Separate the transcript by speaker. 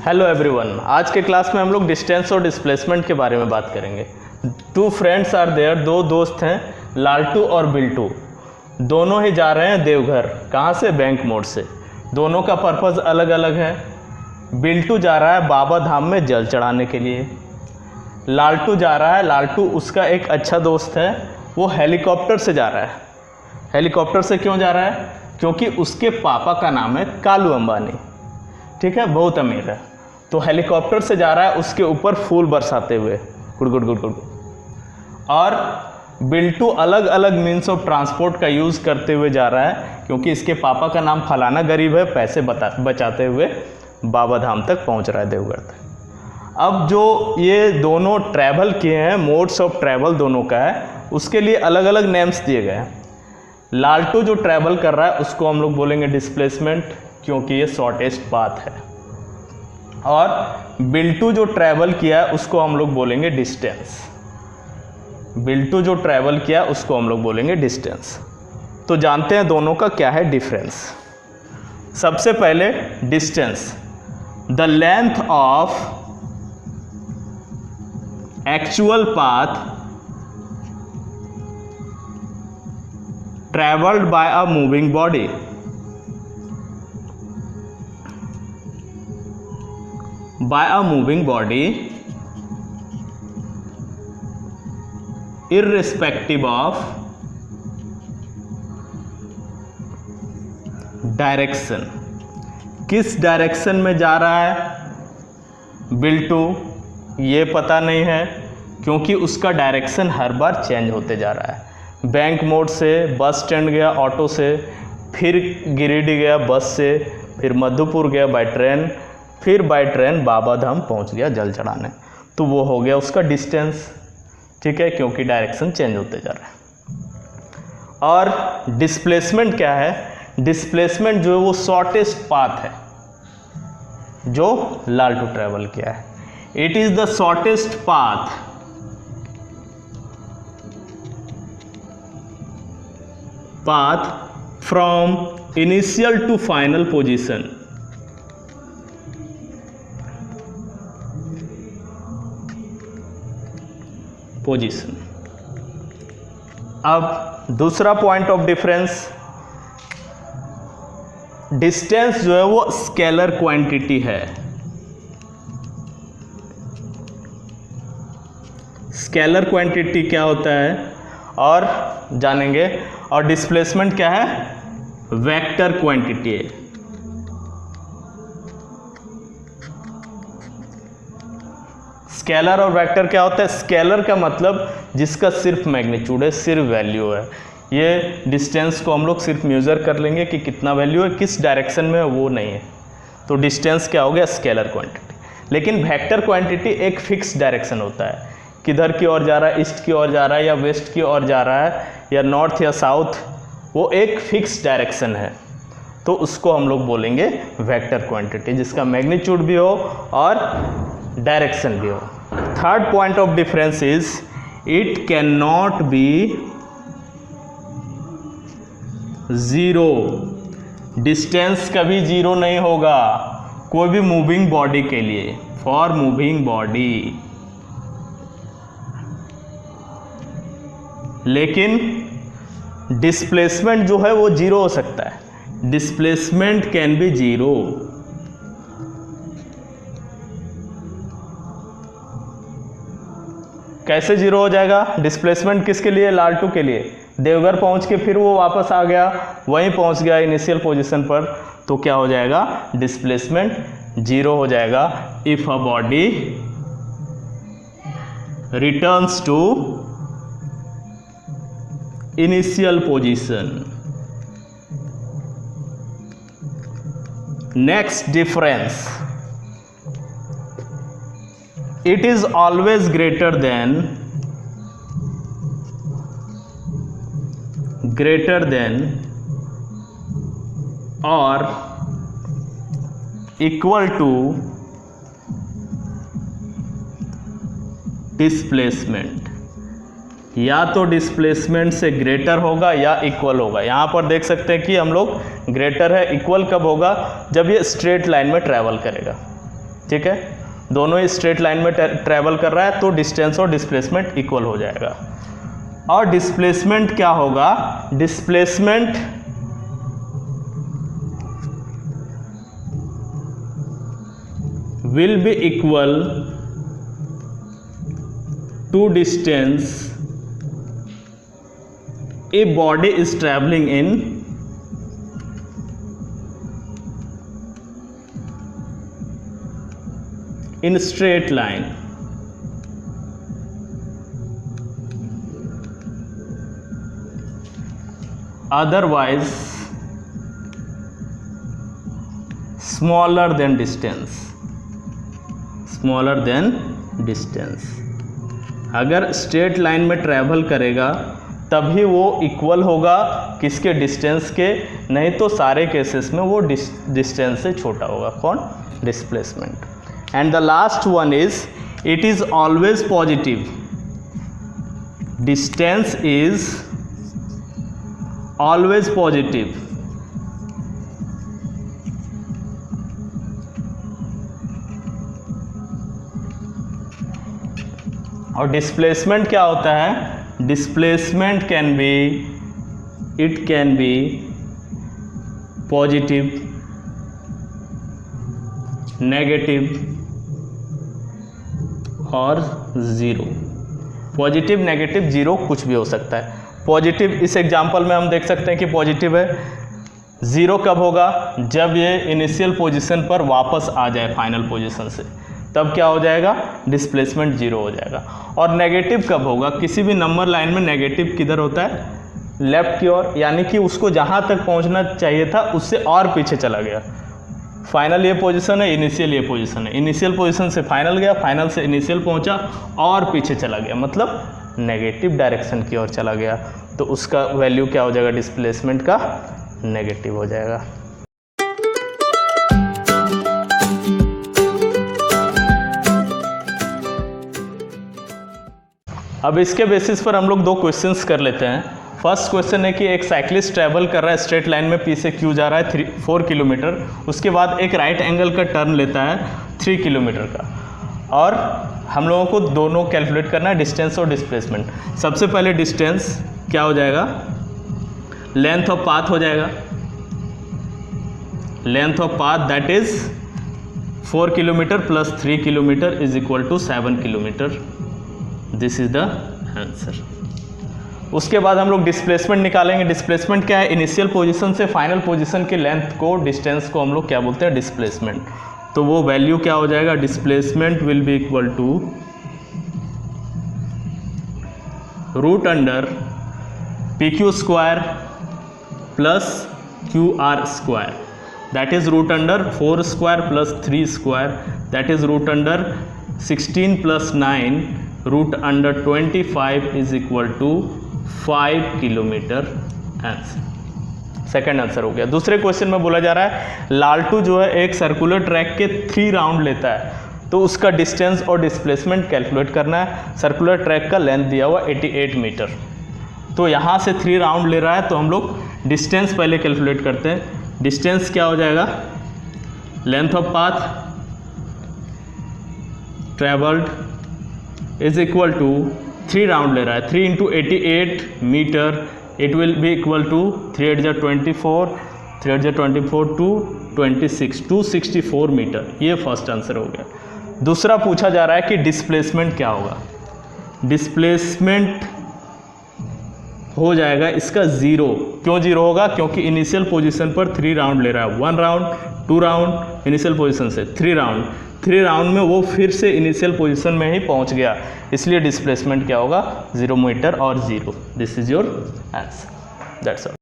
Speaker 1: Hello everyone, आज के class में हम लोग डिस्टेंस और डिस्प्लेसमेंट के बारे में बात करेंगे। टू फ्रेंड्स आर देयर, दो दोस्त हैं, लालटू और बिल्टू। दोनों ही जा रहे हैं देवघर। कहाँ से? बैंक मोड़ से। दोनों का पर्पज़ अलग अलग है। बिल्टू जा रहा है बाबा धाम में जल चढ़ाने के लिए। लालटू जा रहा है, लालटू उसका एक अच्छा दोस्त है, वो हेलीकॉप्टर से जा रहा है। हेलीकॉप्टर से क्यों जा रहा है? क्योंकि उसके पापा का नाम है कालू अंबानी, ठीक है, बहुत अमीर है। तो हेलीकॉप्टर से जा रहा है उसके ऊपर फूल बरसाते हुए, गुड गुड गुड गुड। और बिल्टू अलग अलग मीन्स ऑफ ट्रांसपोर्ट का यूज़ करते हुए जा रहा है, क्योंकि इसके पापा का नाम फलाना गरीब है, पैसे बचाते हुए बाबा धाम तक पहुंच रहा है, देवघर तक। अब जो ये दोनों ट्रैवल किए हैं, मोड्स ऑफ ट्रैवल दोनों का है, उसके लिए अलग अलग नेम्स दिए गए हैं। लालटू जो ट्रैवल कर रहा है उसको हम लोग बोलेंगे डिस्प्लेसमेंट, क्योंकि ये शॉर्टेस्ट पाथ है। और बिल्टू जो ट्रैवल किया है उसको हम लोग बोलेंगे डिस्टेंस। बिल्टू जो ट्रैवल किया उसको हम लोग बोलेंगे डिस्टेंस। तो जानते हैं दोनों का क्या है डिफरेंस। सबसे पहले distance, the length of actual path travelled bye a moving body irrespective of direction. किस डायरेक्शन में जा रहा है बिल्टू, ये पता नहीं है, क्योंकि उसका डायरेक्शन हर बार चेंज होते जा रहा है। बैंक मोड़ से बस स्टैंड गया ऑटो से, फिर गिरिडीह गया बस से, फिर मधुपुर गया बाय ट्रेन, फिर बाय ट्रेन बाबा धाम पहुंच गया जल चढ़ाने। तो वो हो गया उसका डिस्टेंस, ठीक है, क्योंकि डायरेक्शन चेंज होते जा रहा है। और डिस्प्लेसमेंट क्या है? डिस्प्लेसमेंट जो है वो शॉर्टेस्ट पाथ है जो लालटू ट्रैवल किया है। It is the shortest path from initial to final position. अब दूसरा पॉइंट ऑफ डिफरेंस, डिस्टेंस जो है वो स्केलर क्वांटिटी है। स्केलर क्वांटिटी क्या होता है और जानेंगे। और डिस्प्लेसमेंट क्या है? वेक्टर क्वांटिटी है। स्केलर और वेक्टर क्या होता है? स्केलर का मतलब जिसका सिर्फ मैग्नीट्यूड है, सिर्फ वैल्यू है। ये डिस्टेंस को हम लोग सिर्फ मेजर कर लेंगे कि कितना वैल्यू है, किस डायरेक्शन में है वो नहीं है। तो डिस्टेंस क्या हो गया? Scalar quantity. लेकिन वेक्टर क्वांटिटी एक फिक्स डायरेक्शन होता है, किधर की ओर जा रहा है, ईस्ट की ओर जा रहा है या वेस्ट की ओर जा रहा है या नॉर्थ या साउथ, वो एक फिक्स डायरेक्शन है। तो उसको हम लोग बोलेंगे वेक्टर क्वांटिटी, जिसका मैग्नीट्यूड भी हो और डायरेक्शन भी हो। Third point of difference is it can not be zero. Distance कभी जीरो नहीं होगा कोई भी मूविंग बॉडी के लिए। फॉर मूविंग बॉडी, लेकिन डिस्प्लेसमेंट जो है वो जीरो हो सकता है। Displacement can be zero. कैसे जीरो हो जाएगा? डिस्प्लेसमेंट किसके लिए? लालटू के लिए। देवघर पहुंच के फिर वो वापस आ गया, वहीं पहुंच गया इनिशियल पोजीशन पर, तो क्या हो जाएगा? डिस्प्लेसमेंट जीरो हो जाएगा। If a body returns to initial position. Next difference, it is always greater than or equal to displacement। या तो डिस्प्लेसमेंट से ग्रेटर होगा या इक्वल होगा। यहाँ पर देख सकते हैं कि हम लोग ग्रेटर है, इक्वल कब होगा? जब ये स्ट्रेट लाइन में ट्रैवल करेगा। ठीक है, दोनों ही स्ट्रेट लाइन में ट्रैवल कर रहा है तो डिस्टेंस और डिस्प्लेसमेंट इक्वल हो जाएगा। और डिस्प्लेसमेंट क्या होगा, displacement will be equal to distance a body is traveling in straight line. Otherwise smaller than distance, smaller than distance. अगर स्ट्रेट लाइन में ट्रैवल करेगा तभी वो इक्वल होगा किसके, डिस्टेंस के, नहीं तो सारे केसेस में वो डिस्टेंस से छोटा होगा। कौन, displacement. And the last one is it is always positive, distance is always positive और डिस्प्लेसमेंट क्या होता है, displacement can be, it can be positive, negative और ज़ीरो। पॉजिटिव, नेगेटिव, ज़ीरो कुछ भी हो सकता है। पॉजिटिव इस एग्जांपल में हम देख सकते हैं कि पॉजिटिव है। ज़ीरो कब होगा, जब ये इनिशियल पोजीशन पर वापस आ जाए फाइनल पोजीशन से, तब क्या हो जाएगा, डिस्प्लेसमेंट जीरो हो जाएगा। और नेगेटिव कब होगा, किसी भी नंबर लाइन में नेगेटिव किधर होता है, लेफ्ट की ओर, यानी कि उसको जहाँ तक पहुँचना चाहिए था उससे और पीछे चला गया। फाइनल ये पोजीशन है, इनिशियल ये पोजीशन है, इनिशियल पोजीशन से फाइनल गया, फाइनल से इनिशियल पहुँचा और पीछे चला गया, मतलब नेगेटिव डायरेक्शन की ओर चला गया, तो उसका वैल्यू क्या हो जाएगा, डिस्प्लेसमेंट का नेगेटिव हो जाएगा। अब इसके बेसिस पर हम लोग दो क्वेश्चंस कर लेते हैं। फर्स्ट क्वेश्चन है कि एक साइक्लिस्ट ट्रैवल कर रहा है स्ट्रेट लाइन में, पी से क्यू जा रहा है 4 किलोमीटर, उसके बाद एक राइट एंगल का टर्न लेता है 3 किलोमीटर का, और हम लोगों को दोनों कैलकुलेट करना है, डिस्टेंस और डिस्प्लेसमेंट। सबसे पहले डिस्टेंस क्या हो जाएगा, लेंथ ऑफ पाथ हो जाएगा, length of path that is 4 kilometre plus 3 kilometre is equal to 7 kilometre. This is the answer. उसके बाद हम लोग डिस्प्लेसमेंट निकालेंगे। डिस्प्लेसमेंट क्या है, इनिशियल पोजीशन से फाइनल पोजीशन के लेंथ को, डिस्टेंस को हम लोग क्या बोलते हैं, डिस्प्लेसमेंट। तो वो वैल्यू क्या हो जाएगा, displacement will be equal to root under P Q square plus Q R square, that is root under 4 square plus 3 square, that is root under 16 plus 9 root under 25 is equal to 5 kilometre. Answer, second answer हो गया। दूसरे question में बोला जा रहा है लालटू जो है एक सर्कुलर ट्रैक के 3 राउंड लेता है, तो उसका डिस्टेंस और डिस्प्लेसमेंट कैलकुलेट करना है। सर्कुलर ट्रैक का लेंथ दिया हुआ 88 मीटर, तो यहाँ से 3 राउंड ले रहा है, तो हम लोग डिस्टेंस पहले कैलकुलेट करते हैं। डिस्टेंस क्या हो जाएगा, length of path travelled is equal to 3 round ले रहा है, 3 into 88 metre, it will be equal to 3 8 24, 3 8 24 to 26, 264 metre. ये फर्स्ट आंसर हो गया। दूसरा पूछा जा रहा है कि डिस्प्लेसमेंट क्या होगा। डिस्प्लेसमेंट हो जाएगा इसका 0। क्यों 0 होगा, क्योंकि इनिशियल पोजीशन पर 3 राउंड ले रहा है, 1 राउंड 2 राउंड, इनिशियल पोजीशन से 3 राउंड में वो फिर से इनिशियल पोजीशन में ही पहुंच गया, इसलिए डिस्प्लेसमेंट क्या होगा, 0 मीटर और 0। This is your answer, that's all.